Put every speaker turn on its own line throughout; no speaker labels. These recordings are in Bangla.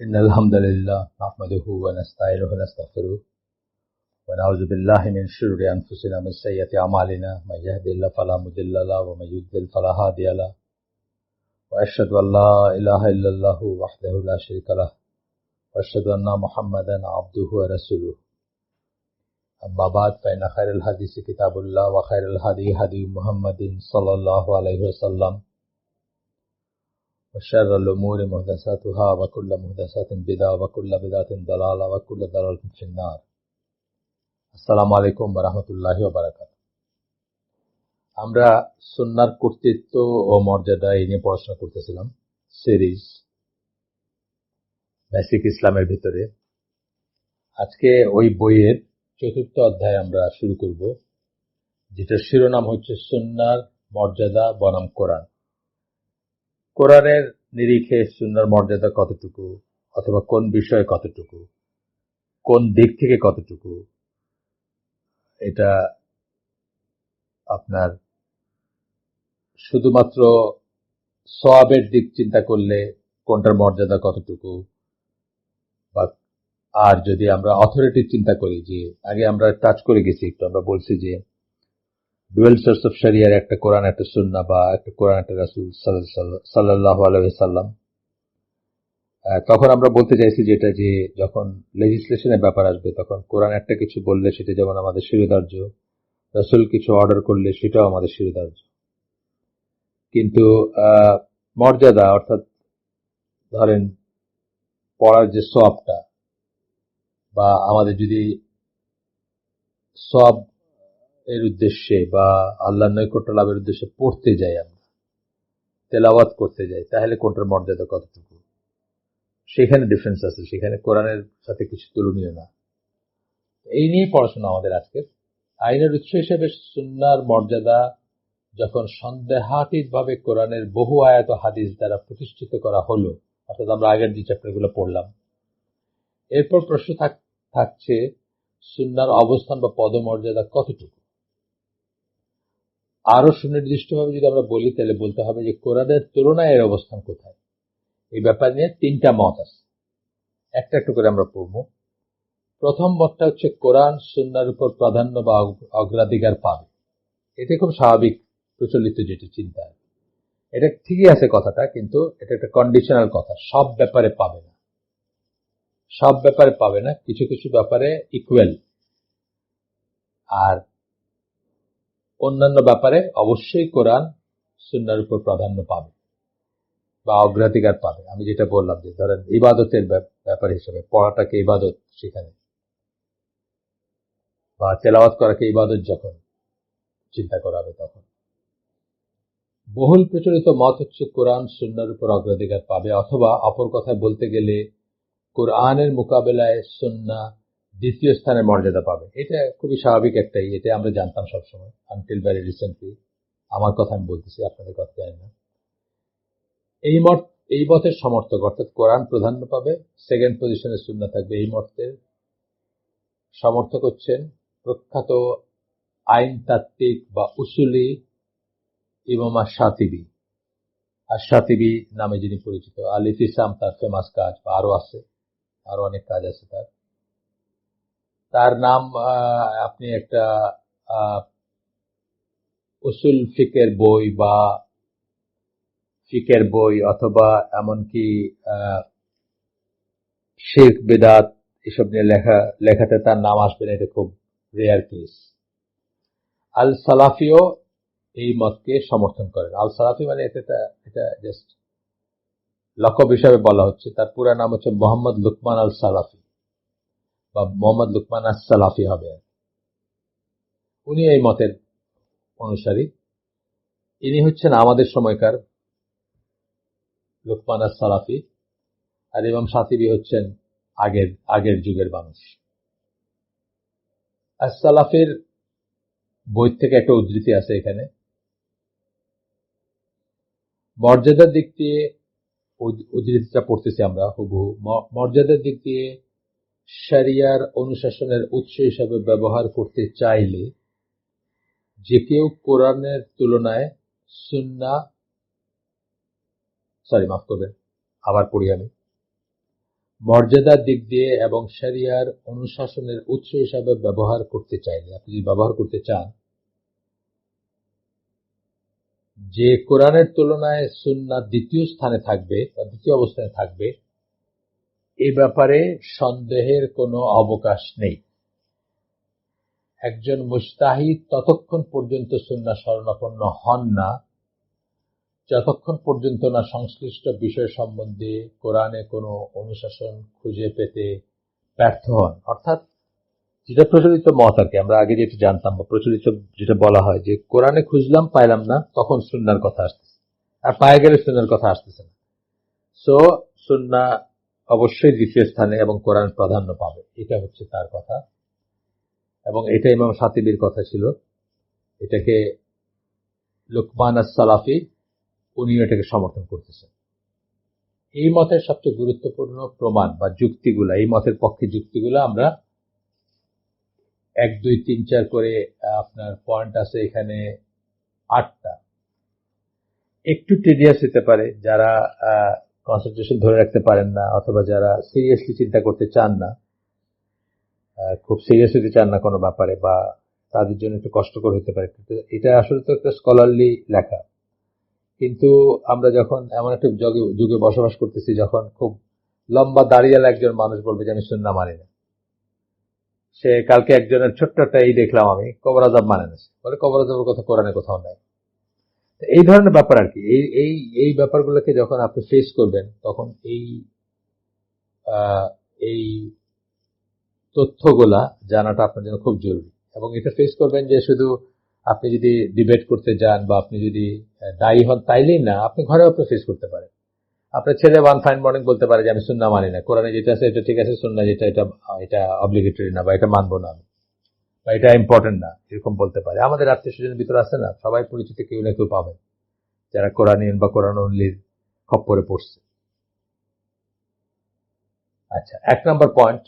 إن الحمد لله نحمده ونستعينه ونستغفره ونعوذ بالله من شرور أنفسنا ومن سيئات أعمالنا من يهد الله فلا مضل له ومن يضلل فلا هادي له وأشهد أن لا إله إلا الله وحده لا شريك له وأشهد أن محمدا عبده ورسوله أما بعد فإن خير الحديث كتاب الله وخير الهدي هدي محمد صلى الله عليه وسلم وشر الأمور محدثاتها وكل محدثات بدعة وكل بدعة ضلالة وكل ضلالة في النار আসসালামু আলাইকুম ওয়া রাহমাতুল্লাহি ওয়া বারাকাতুহু। আমরা সুন্নাহর কর্তৃত্ব ও মর্যাদা এই নিয়ে পড়াশোনা করতেছিলাম সিরিজ বেসিক ইসলামের ভিতরে। আজকে ওই বইয়ের চতুর্থ অধ্যায় আমরা শুরু করব, যেটার শিরোনাম হচ্ছে সুন্নাহর মর্যাদা বনাম কোরআন। কোরআনের নিরিখে সুন্নাহর মর্যাদা কতটুকু, অথবা কোন বিষয়ে কতটুকু, কোন দিক থেকে কতটুকু, এটা আপনার শুধুমাত্র সওয়াবের দিক চিন্তা করলে কোনটার মর্যাদা কতটুকু, বা আর যদি আমরা অথরিটি চিন্তা করি, যে আগে আমরা টাচ করে গেছি একটু, আমরা বলছি যে ডুয়েল সোর্স অফ শরিয়ার, একটা কোরআন একটা সুন্নাহ, বা একটা কোরআন একটা রাসূল সাল্লাল্লাহু আলাইহি ওয়াসাল্লাম। তখন আমরা বলতে চাইছি যেটা, যে যখন লেজিসলেশনের ব্যাপার আসবে তখন কোরআন একটা কিছু বললে সেটা যেমন আমাদের শিরোধার্য, রাসূল কিছু অর্ডার করলে সেটাও আমাদের শিরোধার্য। কিন্তু মর্যাদা, অর্থাৎ ধরেন পড়ার যে সওয়াবটা, বা আমাদের যদি সওয়াব এর উদ্দেশ্যে বা আল্লাহর নৈকট্য লাভের উদ্দেশ্যে পড়তে যাই, আমরা তেলাওয়াত করতে যাই, তাহলে কোনটার মর্যাদা কতটুকু, সেখানে ডিফারেন্স আছে, সেখানে কোরআনের সাথে কিছু তুলনীয় না। এই নিয়ে পড়াশোনা আমাদের আজকের। আইনের উৎস হিসেবে সুন্নাহর মর্যাদা যখন সন্দেহাতীত ভাবে কোরআনের বহু আয়াত ও হাদিস দ্বারা প্রতিষ্ঠিত করা হলো, অর্থাৎ আমরা আগের যে চ্যাপ্টারগুলো পড়লাম, এরপর প্রশ্ন থাকছে সুন্নাহর অবস্থান বা পদমর্যাদা কতটুকু। আরো সুনির্দিষ্টভাবে যদি আমরা বলি, তাহলে বলতে হবে যে কোরআনের তুলনায় এর অবস্থান কোথায়। এই ব্যাপার নিয়ে তিনটা মত আছে, একটা একটু করে আমরা পড়ব। প্রথম মতটা হচ্ছে কোরআন সুন্নাহর উপর প্রাধান্য বা অগ্রাধিকার পাবে। এটা খুব স্বাভাবিক প্রচলিত যেটি চিন্তা, এটা ঠিকই আছে কথাটা, কিন্তু এটা একটা কন্ডিশনাল কথা। সব ব্যাপারে পাবে না, সব ব্যাপারে পাবে না, কিছু কিছু ব্যাপারে ইকুয়াল, আর অন্যান্য ব্যাপারে অবশ্যই কোরআন সুন্নাহর উপর প্রাধান্য পাবে বা অগ্রাধিকার পাবে। আমি যেটা বললাম, যে ধরেন ইবাদতের ব্যাপার হিসেবে পড়াটাকে ইবাদত, সেখানে বা তেলাওয়াত করাকে ইবাদত যখন চিন্তা করা হবে, তখন বহুল প্রচলিত মত হচ্ছে কোরআন সুন্নাহর উপর অগ্রাধিকার পাবে, অথবা অপর কথায় বলতে গেলে কোরআনের মোকাবেলায় সুন্নাহ দ্বিতীয় স্থানের মর্যাদা পাবে। এটা খুবই স্বাভাবিক একটাই, এটা আমরা জানতাম সবসময়, আনটিল ভেরি রিসেন্টলি। আমার কথা আমি বলতেছি, আপনাদের কথা জানি না। এই মতের সমর্থক, অর্থাৎ কোরআন প্রাধান্য পাবে, সেকেন্ড পজিশনে সুন্নাহ থাকবে, এই মতের সমর্থক হচ্ছেন প্রখ্যাত আইনতাত্ত্বিক বা উসুলি ইমাম আশ-শাতিবি নামে যিনি পরিচিত। আল-ইতিসাম তার ফেমাস কাজ, বা আরো অনেক কাজ আছে তার নাম। আপনি একটা উসুল ফিকের বই বা ফিকের বই, অথবা এমনকি শিরক বিদআত এসব নিয়ে লেখাতে তার নাম আসবে না, এটা খুব রেয়ার কেস। আল সালাফিও এই মতকে সমর্থন করেন। আল সালাফি মানে এটা জাস্ট লকব হিসাবে বলা হচ্ছে, তার পুরো নাম হচ্ছে মোহাম্মদ লুকমান আল সালাফি, বা মোহাম্মদ লুকমান আস সালাফি হবে। উনি এই মতের অনুসারী। ইনি হচ্ছেন আমাদের সময়কার লুকমান আস সালাফি, আর ইমাম শাতিবি হচ্ছেন আগের যুগের মানুষ। আস সালাফির বই থেকে একটা উদ্ধৃতি আছে এখানে। মর্যাদার দিক দিয়ে উদ্ধৃতিটা পড়তেছি আমরা হুবহু। মর্যাদার দিক দিয়ে শরিয়ার অনুশাসনের উৎস হিসাবে ব্যবহার করতে চাইলে যে কেউ কোরআনের তুলনায় মাফ করবেন, আবার পড়ি আমি। মর্যাদার দিক দিয়ে এবং শরিয়ার অনুশাসনের উৎস হিসাবে ব্যবহার করতে চাইলে, আপনি যদি ব্যবহার করতে চান, যে কোরআনের তুলনায় সুন্নাহ দ্বিতীয় স্থানে থাকবে বা দ্বিতীয় অবস্থানে থাকবে, এ ব্যাপারে সন্দেহের কোনো অবকাশ নেই। একজন মুজতাহিদ ততক্ষণ পর্যন্ত সুন্নাহ শরণাপন্ন হন না যতক্ষণ পর্যন্ত না সংশ্লিষ্ট বিষয় সম্বন্ধে কোরআনে কোনো অনুশাসন খুঁজে পেতে ব্যর্থ হন। অর্থাৎ যেটা প্রচলিত মত আর কি, আমরা আগে যেটা জানতাম বা প্রচলিত যেটা বলা হয় যে কোরআনে খুঁজলাম পাইলাম না, তখন সুন্নাহর কথা আসতেছে, আর পায়ে গেলে সুন্নাহর কথা আসতেছে না। সো সুন্নাহ অবশ্যই দ্বিতীয় স্থানে এবং কোরআন প্রাধান্য পাবে, এটা হচ্ছে তার কথা। এবং এটা ইমাম শাতিবির কথা ছিল। এটাকে লুকমান আস-সালাফি, উনি এটাকে সমর্থন করতেছেন। এই মতের সবচেয়ে গুরুত্বপূর্ণ প্রমাণ বা যুক্তিগুলা, এই মতের পক্ষে যুক্তিগুলা আমরা 1, 2, 3, 4 করে আপনার পয়েন্ট আছে এখানে 8টা। একটু টিডিয়াস হতে পারে যারা কনসেন্ট্রেশন ধরে রাখতে পারেন না, অথবা যারা সিরিয়াসলি চিন্তা করতে চান না, খুব সিরিয়াস হতে চান না কোনো ব্যাপারে, বা তাদের জন্য একটু কষ্টকর হতে পারে। কিন্তু এটা আসলে তো একটা স্কলারলি লেখা। কিন্তু আমরা যখন এমন একটা যুগে বসবাস করতেছি, যখন খুব লম্বা দাঁড়িয়ালা একজন মানুষ বলবে যে আমি সুন্নাহ মানি না, সে কালকে একজনের ছোট্ট একটা এই দেখলাম আমি, কবর আযাব মানে না, বলে কবর আযাবের কথা কোরআনে কোথাও নাই। এই ধরনের ব্যাপার আর কি। এই এই এই ব্যাপারগুলোকে যখন আপনি ফেস করবেন, তখন এই এই তথ্যগুলা জানাটা আপনার জন্য খুব জরুরি। এবং এটা ফেস করবেন যে শুধু আপনি যদি ডিবেট করতে যান বা আপনি যদি দায়ী হন তাইলেই না, আপনি ঘরেও আপনি ফেস করতে পারেন। আপনার ছেলে ওয়ান ফাইন মর্নিং বলতে পারে যে আমি সুন্নাহ মানি না, কোরআনে যেটা আছে এটা ঠিক আছে, সুন্নাহ যেটা এটা এটা অব্লিগেটরি না, বা এটা মানবো না আমি, বা এটা ইম্পর্টেন্ট না, এরকম বলতে পারে। আমাদের আত্মীয় স্বজনের ভিতরে আছে না, সবাই পরিচিত কেউ না কেউ পাবেন যারা কোরআনিয়ন বা কোরআন অনলির খপ্পরে পড়ছে। আচ্ছা, 1 নম্বর পয়েন্ট,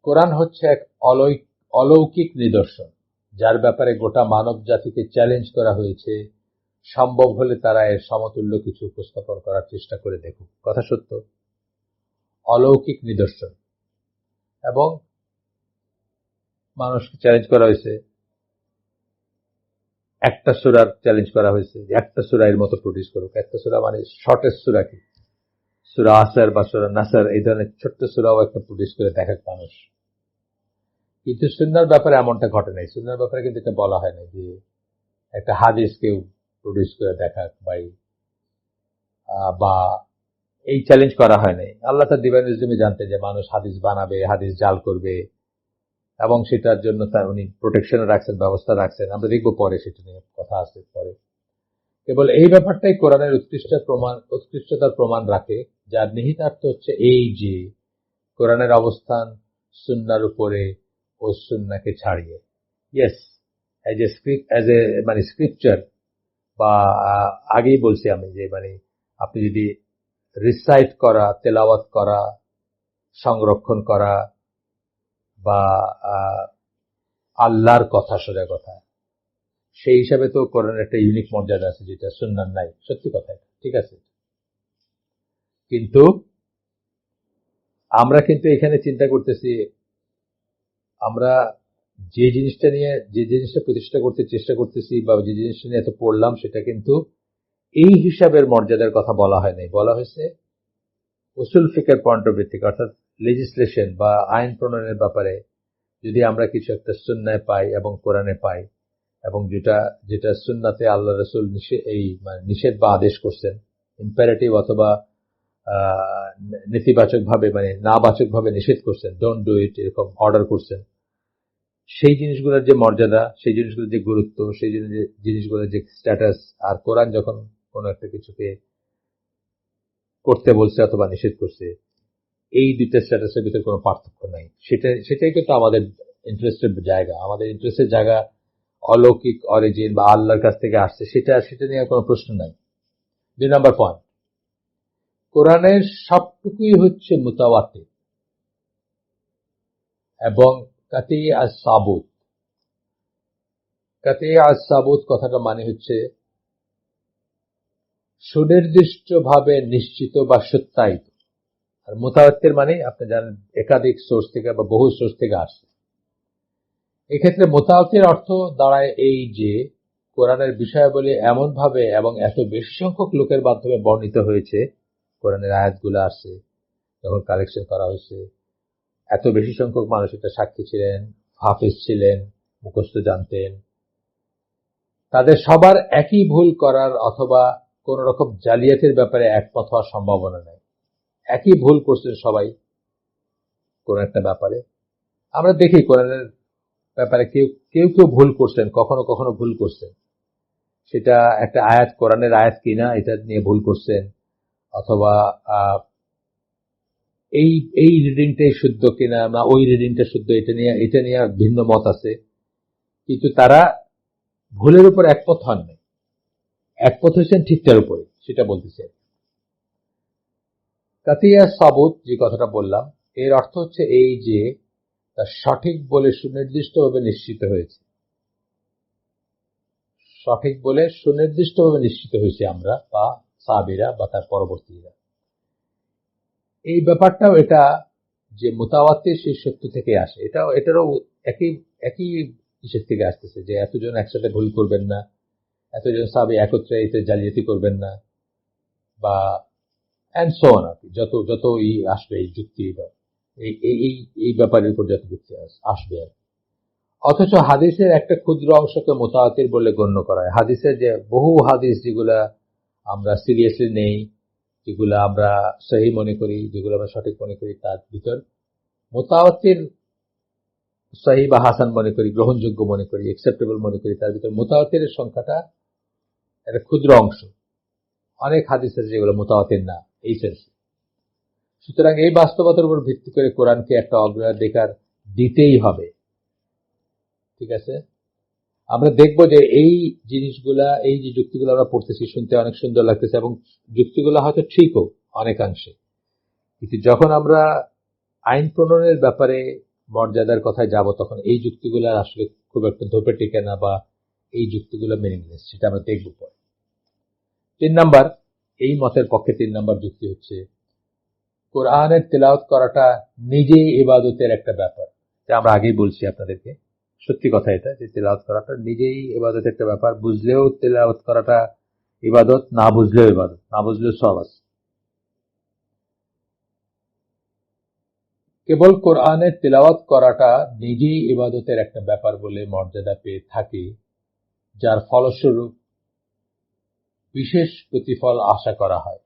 কোরআন হচ্ছে এক অলৌকিক নিদর্শন, যার ব্যাপারে গোটা মানব জাতিকে চ্যালেঞ্জ করা হয়েছে। সম্ভব হলে তারা এর সমতুল্য কিছু উপস্থাপন করার চেষ্টা করে দেখুক। কথা সত্য, অলৌকিক নিদর্শন, এবং মানুষকে চ্যালেঞ্জ করা হয়েছে। একটা সূরার চ্যালেঞ্জ করা হয়েছে যে একটা সূরা এর মতো প্রডিউস করুক। একটা সূরা মানে শর্টেস্ট সূরা কি, সূরা আসর বা সূরা নাসর, এই ধরনের ছোট্ট সূরাও একটা প্রডিউস করে দেখাক মানুষ। কিন্তু সুন্নাহর ব্যাপারে এমনটা ঘটে নাই। সুন্নাহর ব্যাপারে কিন্তু এটা বলা হয় না যে একটা হাদিস কেউ প্রডিউস করে দেখাক বা এই চ্যালেঞ্জ করা হয় নাই। আল্লাহ তার ডিভাইন উইজডমে জানতেন যে মানুষ হাদিস বানাবে, হাদিস জাল করবে, এবং সেটার জন্য তার উনি প্রোটেকশন রাখছেন, ব্যবস্থা রাখছেন। আমরা দেখবো পরে, সেটা নিয়ে কথা আসছে পরে। কেবল এই ব্যাপারটাই কোরআনের উৎকৃষ্টতার প্রমাণ রাখে, যার নিহিতার্থ হচ্ছে এই যে কোরআনের অবস্থান সুন্নাহর উপরে ও সুন্নাহকে ছাড়িয়ে। ইয়েস, অ্যাজ এ মানে স্ক্রিপচার, বা আগেই বলছি আমি যে মানে আপনি যদি রিসাইট করা, তেলাওয়াত করা, সংরক্ষণ করা, বা আল্লাহর কথা, সোজা কথা, সেই হিসাবে তো কোরআনের একটা ইউনিক মর্যাদা আছে যেটা সুন্নাহর নাই। সত্যি কথা, ঠিক আছে। কিন্তু আমরা কিন্তু এখানে চিন্তা করতেছি, আমরা যে জিনিসটা প্রতিষ্ঠা করতে চেষ্টা করতেছি বা যে জিনিসটা নিয়ে এত পড়লাম, সেটা কিন্তু এই হিসাবের মর্যাদার কথা বলা হয় নাই। বলা হয়েছে উসুল ফিকের পয়েন্ট অফ ভিউ থেকে, অর্থাৎ লেজিসলেশন বা আইন প্রণয়নের ব্যাপারে যদি আমরা কিছু একটা সুন্নায় পাই এবং কোরআনে পাই, এবং যেটা যেটা সুন্নাতে আল্লাহ রাসূল নিষেধ বা আদেশ করছেন, ইম্পারেটিভ অথবা নেতিবাচক ভাবে মানে নাবাচক ভাবে নিষেধ করছেন, ডোন্ট ডু ইট, এরকম অর্ডার করছেন, সেই জিনিসগুলোর যে মর্যাদা, সেই জিনিসগুলোর যে গুরুত্ব, সেই জিনিসগুলোর যে স্ট্যাটাস, আর কোরআন যখন কোনো একটা কিছুকে করতে বলছে অথবা নিষেধ করছে, এই দুইটা স্ট্যাটাসের ভিতরে কোনো পার্থক্য নাই। সেটাই কিন্তু আমাদের ইন্টারেস্টের জায়গা। আমাদের ইন্টারেস্টের জায়গা অলৌকিক অরিজিন বা আল্লাহর কাছ থেকে আসছে, সেটা নিয়ে কোনো প্রশ্ন নাই। 2 নম্বর পয়েন্ট, কোরআনের সবটুকুই হচ্ছে মুতাওয়াতির এবং কাতঈ আস-সাবুত। কাতঈ আস-সাবুত কথাটা মানে হচ্ছে সুনির্দিষ্টভাবে নিশ্চিত বা সত্যায়িত। আর মুতাওয়াত্তির মানে আপনি জানেন একাধিক সোর্স থেকে বা বহু সোর্স থেকে আসে। এক্ষেত্রে মুতাওয়াত্তির অর্থ দাঁড়ায় এই যে কোরআনের বিষয়াবলী এমন ভাবে এবং এত বেশি সংখ্যক লোকের মাধ্যমে বর্ণিত হয়েছে, কোরআনের আয়াতগুলো আসছে যখন কালেকশন করা হয়েছে, এত বেশি সংখ্যক মানুষ এটা সাক্ষী ছিলেন, হাফেজ ছিলেন, মুখস্থ জানতেন, তাদের সবার একই ভুল করার অথবা কোন রকম জালিয়াতির ব্যাপারে একমত হওয়ার সম্ভাবনা নেই। একই ভুল করছেন সবাই কোন একটা ব্যাপারে। আমরা দেখি কোরআনের ব্যাপারে কেউ কেউ কেউ ভুল করছেন, কখনো কখনো ভুল করছেন, সেটা একটা আয়াত কোরআনের আয়াত কিনা এটা নিয়ে ভুল করছেন, অথবা এই এই রিডিংটাই শুদ্ধ কিনা না ওই রিডিংটা শুদ্ধ, এটা নিয়ে ভিন্ন মত আছে। কিন্তু তারা ভুলের উপর একমত হন নাই, একমত হয়েছেন ঠিকটার উপরে, সেটা বলতেছে। কাতিয়া সাবুত যে কথাটা বললাম, এর অর্থ হচ্ছে এই যে তা সঠিক বলে সুনির্দিষ্টভাবে নিশ্চিত হয়েছে, সঠিক বলে সুনির্দিষ্টভাবে নিশ্চিত হয়েছে আমরা বা সাহাবীরা বা তার পরবর্তীরা। এই ব্যাপারটাও এটা যে মুতাওয়াত্তির সেই সত্য থেকে আসে, এটারও একই একই ইসের থেকে আসতেছে যে এতজন একসাথে ভুল করবেন না, এতজন সাহাবী একত্রে এতে জালিয়াতি করবেন না, বা অ্যান্ড সো অন, আর কি যত যত আসবে এই যুক্তি এই এই এই ব্যাপারের উপর যত যুক্তি আসবে আর কি। অথচ হাদিসের একটা ক্ষুদ্র অংশকে মুতাওয়াতির বলে গণ্য করা হয়। হাদিসের যে বহু হাদিস যেগুলা আমরা সিরিয়াসলি নেই, যেগুলো আমরা সহি মনে করি, যেগুলো আমরা সঠিক মনে করি, তার ভিতর মুতাওয়াতির সহি বা হাসান মনে করি, গ্রহণযোগ্য মনে করি, অ্যাকসেপ্টেবল মনে করি, তার ভিতর মুতাওয়াতির সংখ্যাটা একটা ক্ষুদ্র অংশ। অনেক হাদিস আছে যেগুলো মুতাওয়াতির না এই সেন্সে। সুতরাং এই বাস্তবতার উপর ভিত্তি করে কোরআনকে একটা অগ্রাধিকার দিতেই হবে। ঠিক আছে, আমরা দেখব যে এই জিনিসগুলা, এই যে যুক্তিগুলো আমরা পড়তেছি, শুনতে অনেক সুন্দর লাগতেছে এবং যুক্তিগুলো হয়তো ঠিকও অনেকাংশে, কিন্তু যখন আমরা আইন প্রণয়নের ব্যাপারে মর্যাদার কথায় যাব তখন এই যুক্তিগুলো আসলে খুব একটা ধোপে টেকে না, বা এই যুক্তিগুলো মিনিংলেস, সেটা আমরা দেখব পরে। 3 নাম্বার, এই মতের পক্ষে 3 নাম্বার যুক্তি হচ্ছে কোরআনের তেলাওয়াত করাটা নিজেই ইবাদতের একটা ব্যাপার। যা আমরা আগেই বলছি আপনাদেরকে, সত্যি কথা এটা যে তেলাওয়াত করাটা নিজেই ইবাদতের একটা ব্যাপার। বুঝলেও তেলাওয়াত করাটা ইবাদত, না বুঝলেও ইবাদত, না বুঝলেও সব আছে। কেবল কোরআনের তেলাওয়াত করাটা নিজেই ইবাদতের একটা ব্যাপার বলে মর্যাদা পেয়ে থাকে, যার ফলস্বরূপ বিশেষ প্রতিফল আশা করা হয়।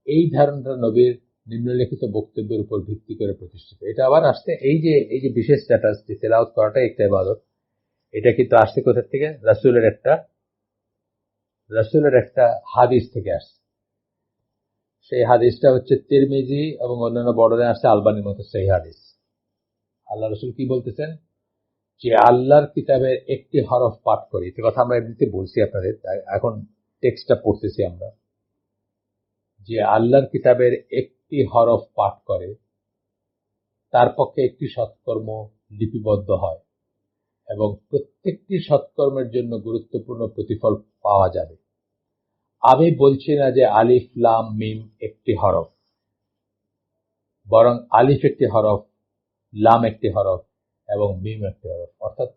এই ধারণাটা নবীর নিম্নলিখিত বক্তব্যের উপর ভিত্তি করে প্রতিষ্ঠিত। এটা আবার আসছে এই যে বিশেষ স্ট্যাটাস যে তেলাওয়াত করাটাই একটা ইবাদত, এটা কিন্তু আসছে কোথা থেকে? রাসূলের একটা হাদিস থেকে আসছে। সেই হাদিসটা হচ্ছে তিরমিজি এবং অন্যান্য বর্ণনায় আসছে আলবানির মতো সেই হাদিস। আল্লাহ রাসূল কি বলতেছেন? যে আল্লাহর কিতাবের একটি হরফ পাঠ করি, এ কথা আমরা এমনিতে বলছি আপনাদের, এখন টেক্সটটা পড়তেছি আমরা, যে আল্লাহর কিতাবের একটি হরফ পাঠ করে তার পক্ষে একটি সৎকর্ম লিপিবদ্ধ হয় এবং প্রত্যেকটি সৎকর্মের জন্য গুরুত্বপূর্ণ প্রতিফল পাওয়া যাবে। আমি বলছি না যে আলিফ লাম মিম একটি হরফ, বরং আলিফ একটি হরফ, লাম একটি হরফ এবং মিম একটি হরফ। অর্থাৎ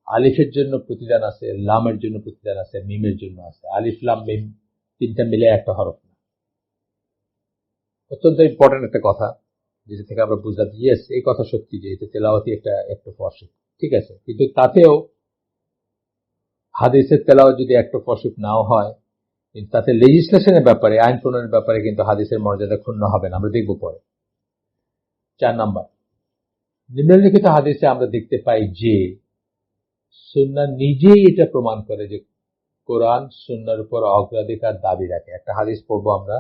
আলিফের জন্য প্রতিদান আছে, লামের জন্য প্রতিদান আছে, মিমের জন্য আছে। আলিফ লাম মিম তিনটা মিলে একটা হরফ না। অত্যন্ত ইম্পর্টেন্ট একটা কথা, যেটা থেকে আমরা বুঝলাম ইয়েস, এই কথা সত্যি যে এটা তেলাওয়াতি একটা ফরশিপ, ঠিক আছে, কিন্তু তাতেও হাদিসের তেলাওয়াত যদি একটা ফরশিপ নাও হয়, কিন্তু তাতে লেজিসলেশনের ব্যাপারে, আইন প্রণয়নের ব্যাপারে কিন্তু হাদিসের মর্যাদা ক্ষুণ্ণ হবে না, আমরা দেখব পরে। 4 নাম্বার, নিম্নলিখিত হাদিসে আমরা দেখতে পাই যে সুন্নাহ নিজেই এটা প্রমাণ করে যে কোরআন সুন্নাহর উপর অগ্রাধিকার দাবি রাখে। একটা হাদিস পড়বো আমরা,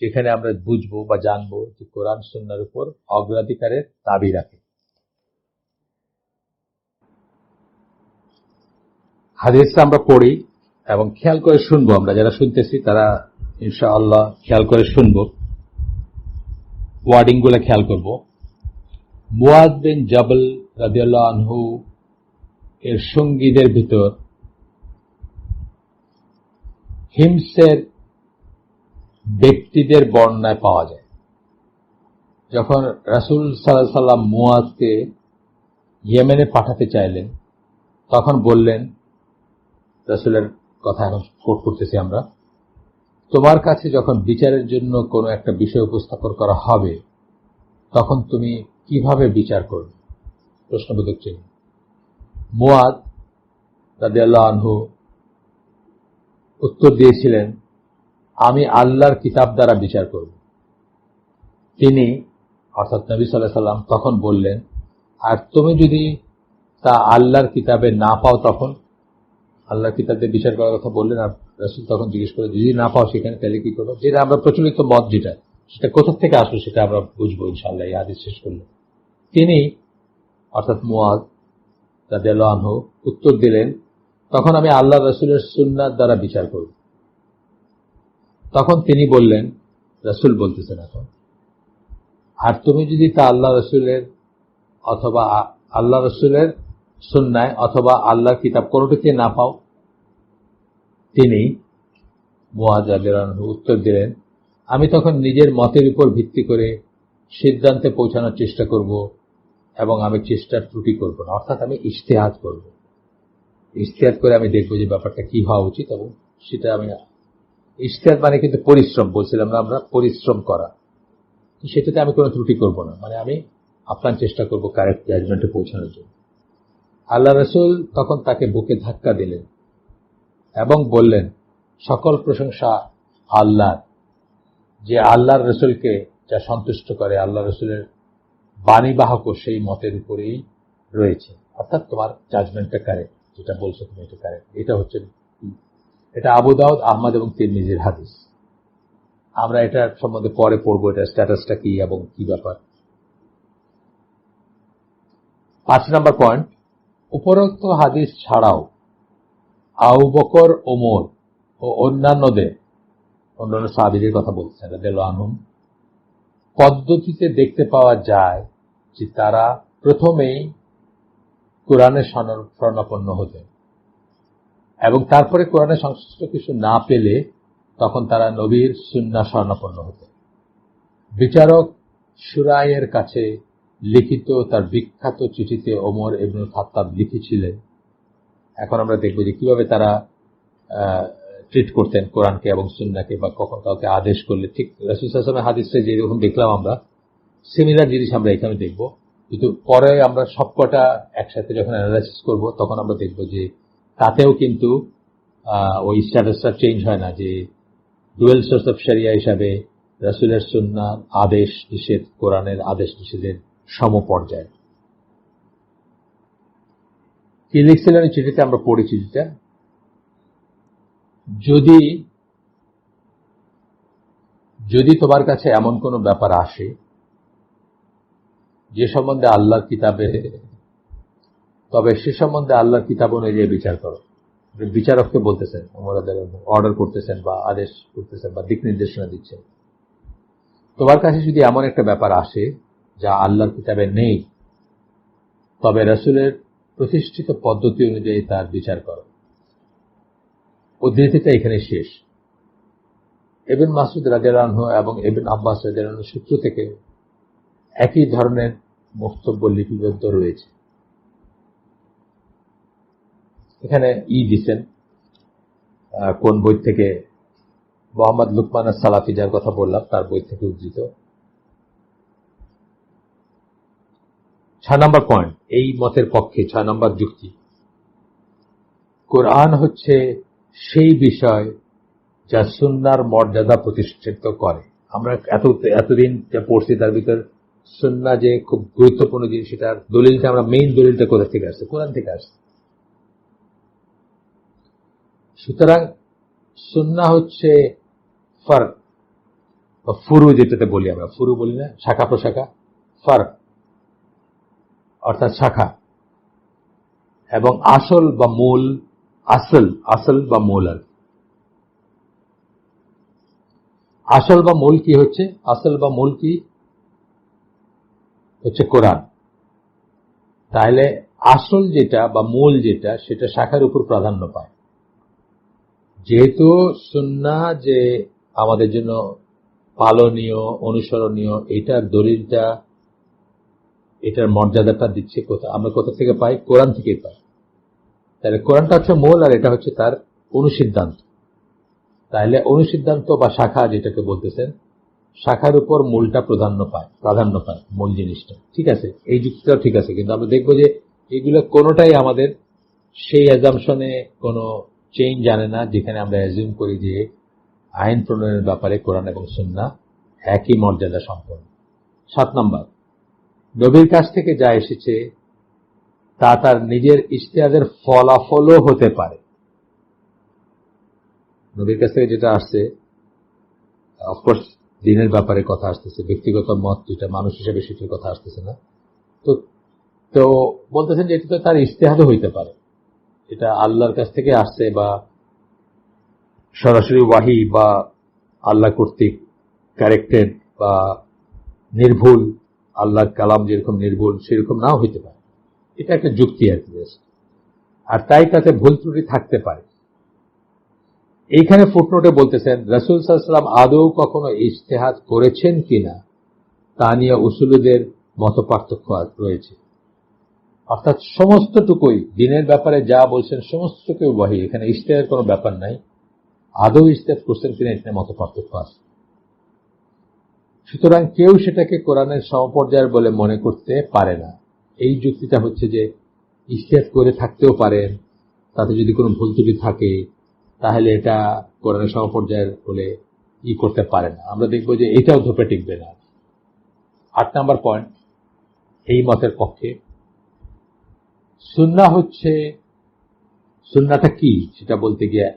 যেখানে আমরা বুঝবো বা জানবো যে কোরআন সুন্নাহর উপর অগ্রাধিকারের দাবি রাখে। হাদিসটা আমরা পড়ি এবং খেয়াল করে শুনবো। আমরা যারা শুনতেছি তারা ইনশাআল্লাহ খেয়াল করে শুনবো, ওয়ার্ডিং গুলো খেয়াল করবো। মুয়াজ বিন জাবল রাদিয়াল্লাহু আনহু এর সঙ্গীদের ভিতর হিমসের ব্যক্তিদের বর্ণনায় পাওয়া যায়। যখন রাসূল সাল্লাল্লাহু আলাইহি সাল্লাম মুয়াজকে ইয়েমেনে পাঠাতে চাইলেন, তখন বললেন, রাসূলের কথা এখন কোট করতেছি আমরা, তোমার কাছে যখন বিচারের জন্য কোনো একটা বিষয় উপস্থাপন করা হবে, তখন তুমি কিভাবে বিচার করবে? প্রশ্নবোধক চিহ্ন। মুয়াজ রাদিয়াল্লাহু আনহু উত্তর দিয়েছিলেন, আমি আল্লাহর কিতাব দ্বারা বিচার করব। তিনি অর্থাৎ নবী সাল্লাল্লাহু আলাইহি সাল্লাম তখন বললেন, আর তুমি যদি তা আল্লাহর কিতাবে না পাও, তখন আল্লাহর কিতাব দিয়ে বিচার করার কথা বললেন। আর রাসূল তখন জিজ্ঞেস করে, যদি না পাও সেখানে তাহলে কি করবো? যেটা আমরা প্রচলিত মত, যেটা সেটা কোথা থেকে আসলো সেটা আমরা বুঝবো ইনশাআল্লাহ এই হাদিস শেষ করলে। তিনি অর্থাৎ মুয়াজ রাদিয়াল্লাহু আনহু উত্তর দিলেন, তখন আমি আল্লাহ রাসূলের সুন্নাত দ্বারা বিচার করব। তখন তিনি বললেন, রাসূল বলতেছেন এখন, আর তুমি যদি তা আল্লাহ রাসূলের অথবা আল্লাহ রাসূলের সুন্নায় অথবা আল্লাহর কিতাব কোনোটিতে না পাও? তিনি মুয়াজ রাদিয়াল্লাহু আনহু উত্তর দিলেন, আমি তখন নিজের মতের উপর ভিত্তি করে সিদ্ধান্তে পৌঁছানোর চেষ্টা করব এবং আমি চেষ্টার ত্রুটি করব না, অর্থাৎ আমি ইজতিহাদ করব। ইজতিহাদ করে আমি দেখব যে ব্যাপারটা কি হওয়া উচিত, এবং সেটা আমি ইজতিহাদ মানে কিন্তু পরিশ্রম, বলছিলাম না আমরা, পরিশ্রম করা। সেটাতে আমি কোনো ত্রুটি করব না, মানে আমি আপনার চেষ্টা করব কারেক্ট জাজমেন্টে পৌঁছানোর জন্য। আল্লাহ রাসূল তখন তাকে বুকে ধাক্কা দিলেন এবং বললেন, সকল প্রশংসা আল্লাহর, যে আল্লাহর রাসূলকে যা সন্তুষ্ট করে, আল্লাহ রাসূলের বাণীবাহক সেই মতের উপরেই রয়েছে। অর্থাৎ তোমার জাজমেন্টটা কারেক্ট, যেটা বলছো তুমি এটা কারেক্ট। এটা হচ্ছে, এটা আবু দাউদ, আহমদ এবং তিরমিজির হাদিস। আমরা এটা সম্বন্ধে পরে পড়বো, এটা স্ট্যাটাসটা কি এবং কি ব্যাপার। 5 নম্বর পয়েন্ট, উপরোক্ত হাদিস ছাড়াও আবু বকর, ওমর ও অন্যান্য সাহাবীদের কথা বলছেন রাদিয়াল্লাহু আনহুম, পদ্ধতিতে দেখতে পাওয়া যায় যে তারা প্রথমেই কোরআনের শরণাপন্ন হতেন এবং তারপরে কোরআনের সংশ্লিষ্ট কিছু না পেলে তখন তারা নবীর সুন্নাহ শরণাপন্ন হতেন। বিচারক শুরাইয়ের কাছে লিখিত তার বিখ্যাত চিঠিতে ওমর ইবনুল খাত্তাব লিখেছিলেন। এখন আমরা দেখব যে কিভাবে তারা ট্রিট করতেন কোরআনকে এবং সুন্নাহকে, বা কখন কাউকে আদেশ করলে। ঠিক রাসূল সাল্লাল্লাহু আলাইহি ওয়াসাল্লামের হাদিসে যেরকম দেখলাম আমরা, সিমিলার জিনিস আমরা এখানে দেখব, কিন্তু পরে আমরা সবকটা একসাথে যখন অ্যানালাইসিস করব তখন আমরা দেখব যে তাতেও কিন্তু ওই স্ট্যাটাসটা চেঞ্জ হয় না, যে ডুয়েল সোর্স অফ শরিয়া হিসাবে রাসূলের সুন্নাহ আদেশ নিষেধ কোরআনের আদেশ নিষেধের সমপর্যায়ে। কি লিখছিলেন এই চিঠিতে আমরা পড়েছি, যেটা যদি তোমার কাছে এমন কোন ব্যাপার আসে যে সম্বন্ধে আল্লাহর কিতাবে, তবে সে সম্বন্ধে আল্লাহর কিতাব অনুযায়ী বিচার করো। বিচারককে বলতেছেন, অর্ডার করতেছেন বা আদেশ করতেছেন বা দিক নির্দেশনা দিচ্ছেন। তোমার কাছে যদি এমন একটা ব্যাপার আসে যা আল্লাহর কিতাবে নেই, তবে রাসূলের প্রতিষ্ঠিত পদ্ধতি অনুযায়ী তার বিচার করো। উদ্ধৃতিটা এখানে শেষ। ইবনে মাসউদ রাদিয়াল্লাহু আনহু এবং ইবনে আব্বাস রাদিয়াল্লাহু আনহু সূত্র থেকে একই ধরনের বক্তব্য লিপিবদ্ধ রয়েছে। এখানে দিচ্ছেন কোন বই থেকে, মোহাম্মদ লুকমান আস-সালাফি যার কথা বললাম তার বই থেকে উদ্ধৃত। 6 নম্বর পয়েন্ট, এই মতের পক্ষে 6 নম্বর যুক্তি, কোরআন হচ্ছে সেই বিষয় যা সুন্নাহর মর্যাদা প্রতিষ্ঠিত করে। আমরা এতদিন যা পড়ছি তার ভিতর সুন্নাহ যে খুব গুরুত্বপূর্ণ জিনিস, সেটার দলিলটা, আমরা মেইন দলিলটা কোথা থেকে আসছে? কোরআন থেকে আসছে। সুতরাং সুন্নাহ হচ্ছে ফারক বা ফুরু, যেটাতে বলি আমরা, ফুরু বলি না, শাখা প্রশাখা, ফারক অর্থাৎ শাখা, এবং আসল বা মূল, আসল বা মূল। আর আসল বা মূল কি হচ্ছে? আসল বা মূল কি হচ্ছে? কোরআন। তাহলে আসল যেটা বা মূল যেটা, সেটা শাখার উপর প্রাধান্য পায়। যেহেতু সুন্নাহ যে আমাদের জন্য পালনীয়, অনুসরণীয়, এটার দলিলটা, এটার মর্যাদাটা দিচ্ছে কোথা, আমরা কোথা থেকে পাই? কোরআন থেকে পাই। তাহলে কোরআনটা হচ্ছে মূল, আর এটা হচ্ছে তার অনুসিদ্ধান্ত। তাহলে অনুসিদ্ধান্ত বা শাখা যেটাকে বলতেছেন, শাখার উপর মূলটা প্রাধান্য পায় মূল জিনিসটা। ঠিক আছে, এই যুক্তিটাও ঠিক আছে, কিন্তু আমরা দেখবো যে এগুলো কোনোটাই আমাদের সেই অ্যাজাম্পশনে কোনো চেঞ্জ আনে না, যেখানে আমরা অ্যাজিউম করি যে আইন প্রণয়নের ব্যাপারে কোরআন এবং সুন্নাহ একই মর্যাদা সম্পন্ন। 7 নম্বর, নবীর কাছ থেকে যা এসেছে তা তার নিজের ইজতিহাদের ফলাফলও হতে পারে। নবীর কাছ থেকে যেটা আসছে, অফকোর্স দিনের ব্যাপারে কথা আসতেছে, ব্যক্তিগত মত যেটা মানুষ হিসেবে সেটার কথা আসতেছে না। তো তো বলতেছেন যে এটা তো তার ইজতিহাদও হইতে পারে, এটা আল্লাহর কাছ থেকে আসছে বা সরাসরি ওয়াহি বা আল্লাহ কর্তৃক কারেক্টেড বা নির্ভুল, আল্লাহর কালাম যেরকম নির্ভুল সেরকম নাও হইতে পারে। এটা একটা যুক্তি আর কি, আর তাই তাতে ভুল ত্রুটি থাকতে পারে। এইখানে ফুটনোটে বলতেছেন রাসূল সাল্লাল্লাহু আলাইহি ওয়াসাল্লাম আদৌ কখনো ইজতিহাদ করেছেন কিনা তা নিয়ে উসুলুদের মতপার্থক্য রয়েছে। অর্থাৎ সমস্তটুকুই দিনের ব্যাপারে যা বলছেন সমস্তটুকুই ওয়াহি, এখানে ইজতিহাদের কোনো ব্যাপার নাই। আদৌ ইজতিহাদ করছেন কিনা এটা মতপার্থক্য আছে। সুতরাং কেউ সেটাকে কোরআনের সমপর্যায়ের বলে মনে করতে পারে না। এই যুক্তিটা হচ্ছে যে ইজতিহাদ করে থাকতেও পারেন, তাতে যদি কোনো ভুল ত্রুটি থাকে তাহলে এটা কোরআনের সমপর্যায়ের বলে করতে পারে না। আমরা দেখব যে এটাও ধোপে টিকবে না। 8 নম্বর পয়েন্ট, এই মতের পক্ষে সুন্নাহ হচ্ছে, সুন্নাহটা কি সেটা বলতে গিয়ে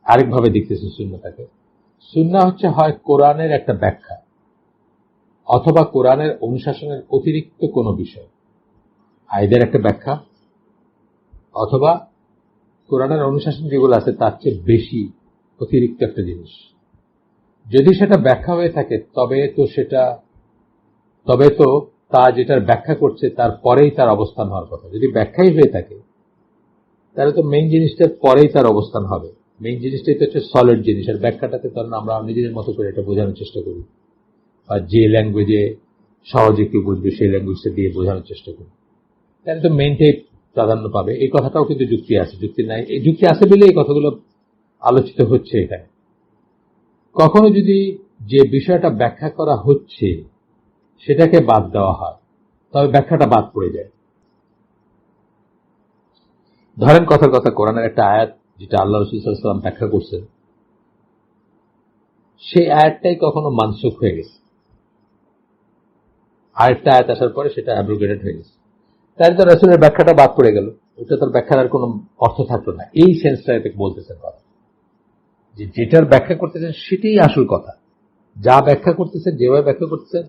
আরেকভাবে দেখতেছে সুন্নাহটাকে। সুন্নাহ হচ্ছে হয় কোরআনের একটা ব্যাখ্যা, অথবা কোরআনের অনুশাসনের অতিরিক্ত কোনো বিষয়, আইদের একটা ব্যাখ্যা, অথবা কোরআনের অনুশাসন যেগুলো আছে তার চেয়ে বেশি অতিরিক্ত একটা জিনিস। যদি সেটা ব্যাখ্যা হয়ে থাকে তবে তো তা যেটার ব্যাখ্যা করছে তার পরেই তার অবস্থান হওয়ার কথা। যদি ব্যাখ্যাই হয়ে থাকে তাহলে তো মেইন জিনিসটার পরেই তার অবস্থান হবে। মেইন জিনিসটাই তো হচ্ছে সলিড জিনিস, আর ব্যাখ্যাটাতে তখন আমরা নিজেদের মতো করে এটা বোঝানোর চেষ্টা করি, আর যে ল্যাঙ্গুয়েজে সহজে কেউ বুঝবে সেই ল্যাঙ্গুয়েজটা দিয়ে বোঝানোর চেষ্টা করি, তাহলে তো মেইনটাই প্রাধান্য পাবে। এই কথাটাও কিন্তু যুক্তি আছে, যুক্তি নাই, এই যুক্তি আছে বলে এই কথাগুলো আলোচিত হচ্ছে এখানে। কখনো যদি যে বিষয়টা ব্যাখ্যা করা হচ্ছে সেটাকে বাদ দেওয়া হয় তবে ব্যাখ্যাটা বাদ পড়ে যায়। ধরেন কথার কথা কোরআনের একটা আয়াত যেটা আল্লাহ রাসূল সাল্লাল্লাহু আলাইহি ওয়াসাল্লাম ব্যাখ্যা করছেন, সেই আয়াতটাই কখনো মানসুখ হয়ে গেছে, আরেকটা আয়াত আসার পরে সেটা অ্যাব্রোগেটেড হয়ে গেছে, তাহলে তো রাসূলের ব্যাখ্যাটা বাদ পড়ে গেল, ওটা তার ব্যাখ্যার আর কোনো অর্থ থাকলো না। এই সেন্সটা এতে বলতেছেন কথা, যে যেটার ব্যাখ্যা করতেছেন সেটাই আসল কথা, যা ব্যাখ্যা করতেছেন যেভাবে ব্যাখ্যা করতেছেন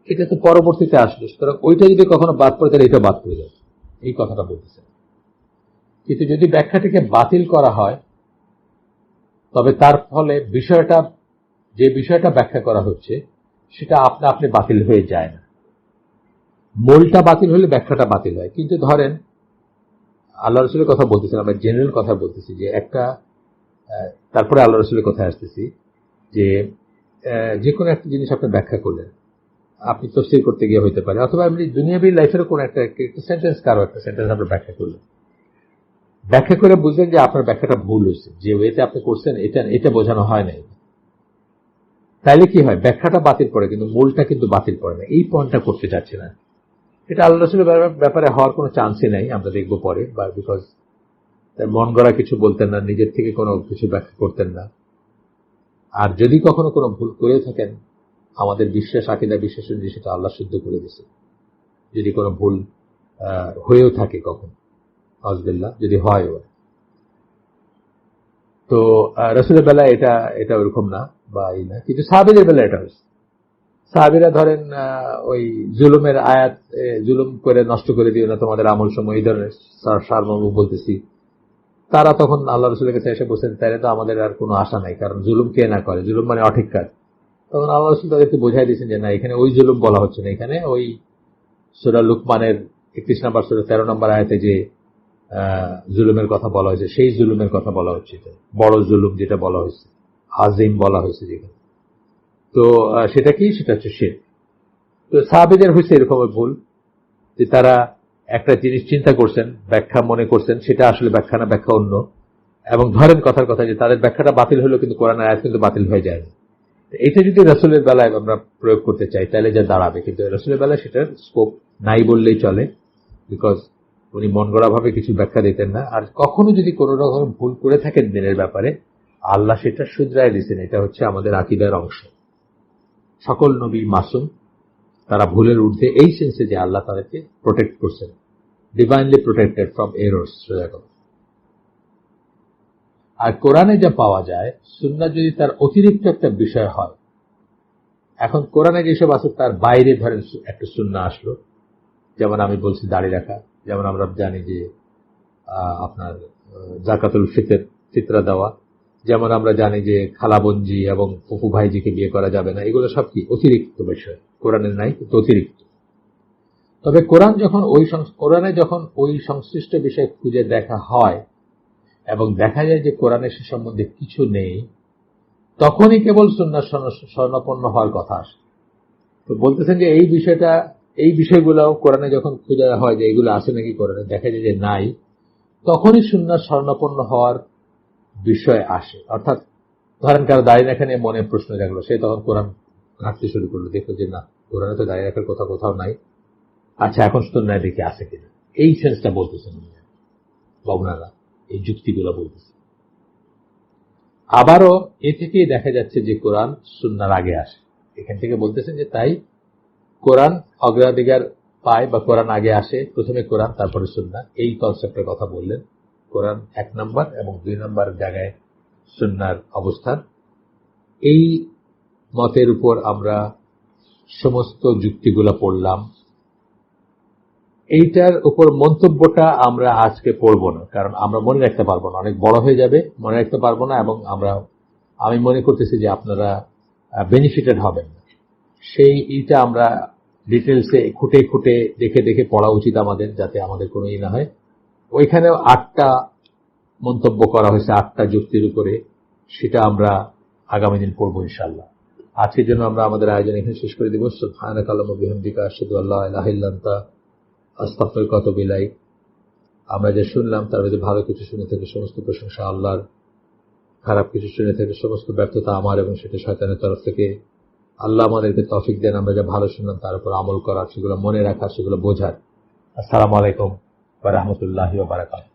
এটা তো পরবর্তীতে আসলো, সুতরাং ওইটা যদি কখনো বাদ পড়ে তাহলে এটা বাদ পড়ে যাবে, এই কথাটা বলতেছেন। কিন্তু যদি ব্যাখ্যাটিকে বাতিল করা হয় তবে তার ফলে যে বিষয়টা ব্যাখ্যা করা হচ্ছে সেটা আপনা আপনি বাতিল হয়ে যায় না। মূলটা বাতিল হলে ব্যাখ্যাটা বাতিল হয়। কিন্তু ধরেন আল্লাহ রাসূলের কথা বলতেছেন, আমরা জেনারেল কথা বলতেছি, যে একটা তারপরে আল্লাহ রাসূলের কথা আসতেছি, যে কোনো একটা জিনিস আপনি ব্যাখ্যা করলেন, আপনি তাফসীর করতে গিয়ে হইতে পারে, অথবা এমনি দুনিয়াবী লাইফের কোনো একটা সেন্টেন্স, কারো একটা সেন্টেন্স আপনি ব্যাখ্যা করলেন, ব্যাখ্যা করে বুঝলেন যে আপনার ব্যাখ্যাটা ভুল হয়েছে, যে ওয়েতে আপনি করছেন এটা বোঝানো হয় নাই, তাইলে কি হয়, ব্যাখ্যাটা বাতিল পড়ে কিন্তু মূলটা কিন্তু বাতিল পড়ে না। এই পয়েন্টটা করতে চাচ্ছি না, এটা আল্লাহ রাসূলের ব্যাপারে হওয়ার কোনো চান্সই নাই, আমরা দেখবো পরে, বা বিকজ মন গড়া কিছু বলতেন না, নিজের থেকে কোনো কিছু ব্যাখ্যা করতেন না। আর যদি কখনো কোনো ভুল করে থাকেন, আমাদের বিশ্বাস, আকীদা বিশ্বাস অনুযায়ী সেটা আল্লাহ শুদ্ধ করে দিয়েছে। যদি কোনো ভুল হয়েও থাকে কখন, আউযুবিল্লাহ, যদি হয়, তো রাসূলের বেলায় এটা ওরকম না বা এই না, কিন্তু সাহাবীদের বেলায় এটা হয়েছে। সাহাবীরা ধরেন ওই জুলুমের আয়াত, জুলুম করে নষ্ট করে দিও না তোমাদের আমল সময়, এই ধরনের সারমর্ম বলতেছি, তারা তখন আল্লাহ রাসূলের কাছে এসে বলছেন তাহলে তো আমাদের আর কোনো আশা নাই, কারণ জুলুম কে না করে, জুলুম মানে অঠিক কাজ। তখন আল্লাহ রাসূল তাদেরকে বোঝাই দিয়েছেন যে না, এখানে ওই জুলুম বলা হচ্ছে না, এখানে ওই সূরা লুকমানের 31 নম্বর সূরা 13 নম্বর আয়াতে যে জুলুমের কথা বলা হয়েছে সেই জুলুমের কথা বলা হচ্ছে, বড় জুলুম যেটা বলা হয়েছে, আজিম বলা হয়েছে যেখানে, তো সেটা কি, সেটা হচ্ছে শিরক। তো সাহাবীদের হয়েছে এরকম ভুল যে তারা একটা জিনিস চিন্তা করছেন, ব্যাখ্যা মনে করছেন, সেটা আসলে ব্যাখ্যা না, ব্যাখ্যা অন্য। এবং ধরেন কথার কথা যে তাদের ব্যাখ্যাটা বাতিল হলো, কিন্তু কোরআনের আয়াত কিন্তু বাতিল হয়ে যায়। এটা যদি রাসূলের বেলায় আমরা প্রয়োগ করতে চাই তাহলে যা দাঁড়াবে, কিন্তু রাসূলের বেলায় সেটার স্কোপ নাই বললেই চলে, বিকজ উনি মন গড়া ভাবে কিছু ব্যাখ্যা দিতেন না। আর কখনো যদি কোনো রকম ভুল করে থাকেন দিনের ব্যাপারে, আল্লাহ সেটা শুধরায় দিয়েছেন। এটা হচ্ছে আমাদের আকীদার অংশ। সকল নবী মাসুম, তারা ভুলের ঊর্ধ্বে এই সেন্সে যে আল্লাহ তাদেরকে প্রোটেক্ট করছেন, ডিভাইনলি প্রোটেক্টেড ফ্রম এরর্স। আর কোরআনে যা পাওয়া যায়, সুন্নাহ যদি তার অতিরিক্ত একটা বিষয় হয়, এখন কোরআনে যেসব আছে তার বাইরে ধরেন একটা সুন্নাহ আসলো, যেমন আমি বলছি দাড়ি রাখা, যেমন আমরা জানি যে আপনার জাকাতুল ফিতরা দেওয়া, যেমন আমরা জানি যে খালাবঞ্জি এবং ফুফু ভাইজিকে বিয়ে করা যাবে না, এগুলো সব কি অতিরিক্ত বিষয়, কোরআনের নাই কিন্তু অতিরিক্ত। তবে কোরআনে যখন ওই সংশ্লিষ্ট বিষয় খুঁজে দেখা হয় এবং দেখা যায় যে কোরআনে সে সম্বন্ধে কিছু নেই, তখনই কেবল সুন্নাহ শরণাপন্ন হওয়ার কথা আসে। তো বলতেছেন যে এই বিষয়গুলো কোরআনে যখন খুঁজে হয় যে এগুলো আছে নাকি কোরআনে, দেখা যায় যে নাই, তখনই সুন্নাহ শরণাপন্ন হওয়ার বিষয় আসে। অর্থাৎ ধরেন কারো দাঁড়িয়ে রাখা নিয়ে মনে প্রশ্ন জাগলো, সে তখন কোরআন ঘাঁটতে শুরু করলো, দেখলো যে না, কোরআনে তো দাঁড়িয়ে রাখার কথা কোথাও নাই, আচ্ছা এখন সুন্নাহ দেখি আছে কিনা। এই সেন্সটা বলতেছেন বাবুনারা, এই যুক্তিগুলো বলতেছে। আবারও এ থেকেই দেখা যাচ্ছে যে কোরআন সুন্নাহর আগে আসে। এখান থেকে বলতেছেন যে তাই কোরআন অগ্রাধিকার পায় বা কোরআন আগে আসে, প্রথমে কোরআন তারপরে সুন্নাহ, এই কনসেপ্টের কথা বললেন। কোরআন 1 নম্বর এবং 2 নম্বর জায়গায় সুন্নাহর অবস্থান। এই মতের উপর আমরা সমস্ত যুক্তিগুলো পড়লাম। এইটার উপর মন্তব্যটা আমরা আজকে পড়ব না, কারণ আমরা মনে রাখতে পারবো না, অনেক বড় হয়ে যাবে, মনে রাখতে পারবো না, এবং আমি মনে করতেছি যে আপনারা বেনিফিটেড হবেন না। এইটা আমরা ডিটেলসে খুঁটে খুঁটে দেখে দেখে পড়া উচিত আমাদের, যাতে আমাদের কোনো না হয়। ওইখানেও 8টা মন্তব্য করা হয়েছে 8টা যুক্তির উপরে, সেটা আমরা আগামী দিন পড়বো ইনশাআল্লাহ। আজকের জন্য আমরা আমাদের আয়োজন এখানে শেষ করে দিব। সুবহানাকা আল্লাহুম্মা বিহামদিকা আশহাদু আল্লা ইলাহা ইল্লা আনতা আস্তাগফিরুকা ওয়া আতুবু ইলাইক। আমরা যা শুনলাম তার মধ্যে ভালো কিছু শুনে থেকে সমস্ত প্রশংসা আল্লাহর, খারাপ কিছু শুনে থেকে সমস্ত ব্যর্থতা আমার এবং সেটা শয়তানের তরফ থেকে। আল্লাহ আমাদেরকে তৌফিক দেন আমরা যা ভালো শুনলাম তার উপর আমল করার, সেগুলো মনে রাখার, সেগুলো বোঝার। আসসালামু আলাইকুম ওয়া রাহমাতুল্লাহি ওয়া বারাকাতুহু।